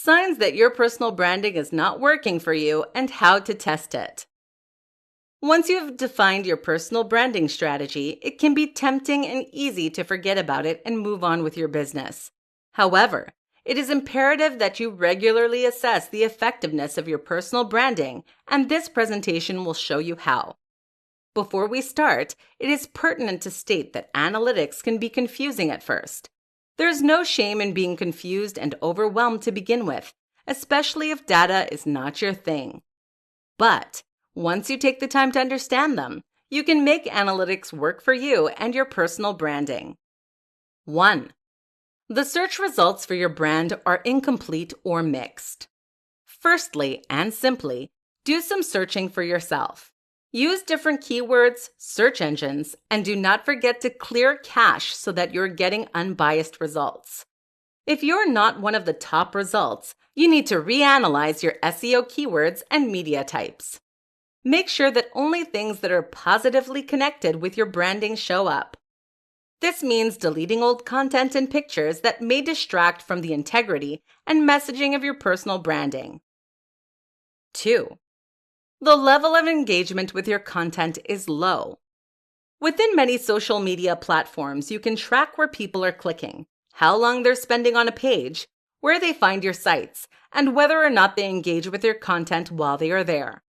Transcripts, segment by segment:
signs that your personal branding is not working for you, and how to test it. Once you've defined your personal branding strategy, it can be tempting and easy to forget about it and move on with your business. However, it is imperative that you regularly assess the effectiveness of your personal branding, and this presentation will show you how. Before we start, it is pertinent to state that analytics can be confusing at first. There's no shame in being confused and overwhelmed to begin with, especially if data is not your thing. But once you take the time to understand them, you can make analytics work for you and your personal branding. 1. The search results for your brand are incomplete or mixed. Firstly, and simply, do some searching for yourself. Use different keywords, search engines, and do not forget to clear cache so that you're getting unbiased results. If you're not one of the top results, you need to reanalyze your SEO keywords and media types. Make sure that only things that are positively connected with your branding show up. This means deleting old content and pictures that may distract from the integrity and messaging of your personal branding. 2. The level of engagement with your content is low. Within many social media platforms, you can track where people are clicking, how long they're spending on a page, where they find your sites, and whether or not they engage with your content while they are there.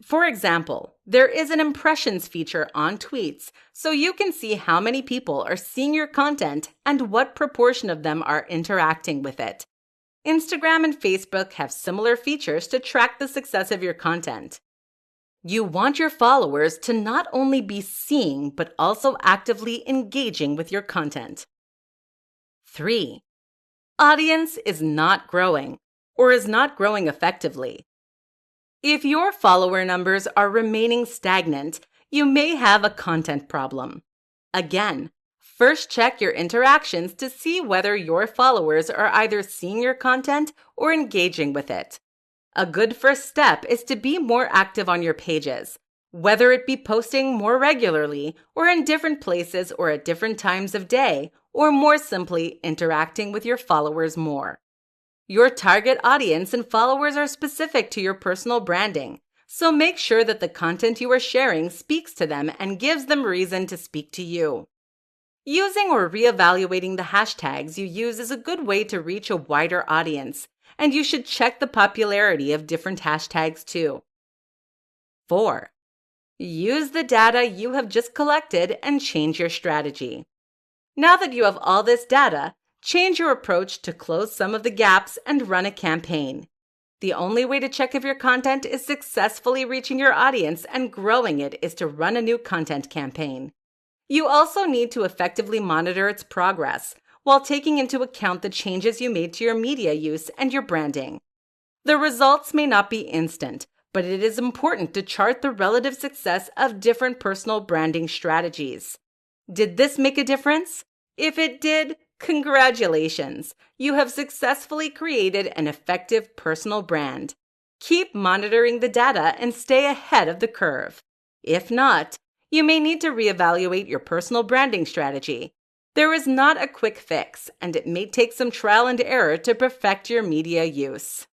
For example, there is an impressions feature on tweets, so you can see how many people are seeing your content and what proportion of them are interacting with it. Instagram and Facebook have similar features to track the success of your content. You want your followers to not only be seeing, but also actively engaging with your content. 3. Audience is not growing, or is not growing effectively. If your follower numbers are remaining stagnant, you may have a content problem. Again, first check your interactions to see whether your followers are either seeing your content or engaging with it. A good first step is to be more active on your pages, whether it be posting more regularly or in different places or at different times of day, or more simply interacting with your followers more. Your target audience and followers are specific to your personal branding, so make sure that the content you are sharing speaks to them and gives them reason to speak to you. Using or reevaluating the hashtags you use is a good way to reach a wider audience, and you should check the popularity of different hashtags too. 4. Use the data you have just collected and change your strategy. Now that you have all this data, change your approach to close some of the gaps and run a campaign. The only way to check if your content is successfully reaching your audience and growing it is to run a new content campaign. You also need to effectively monitor its progress while taking into account the changes you made to your media use and your branding. The results may not be instant, but it is important to chart the relative success of different personal branding strategies. Did this make a difference? If it did, congratulations! You have successfully created an effective personal brand. Keep monitoring the data and stay ahead of the curve. If not, you may need to reevaluate your personal branding strategy. There is not a quick fix, and it may take some trial and error to perfect your media use.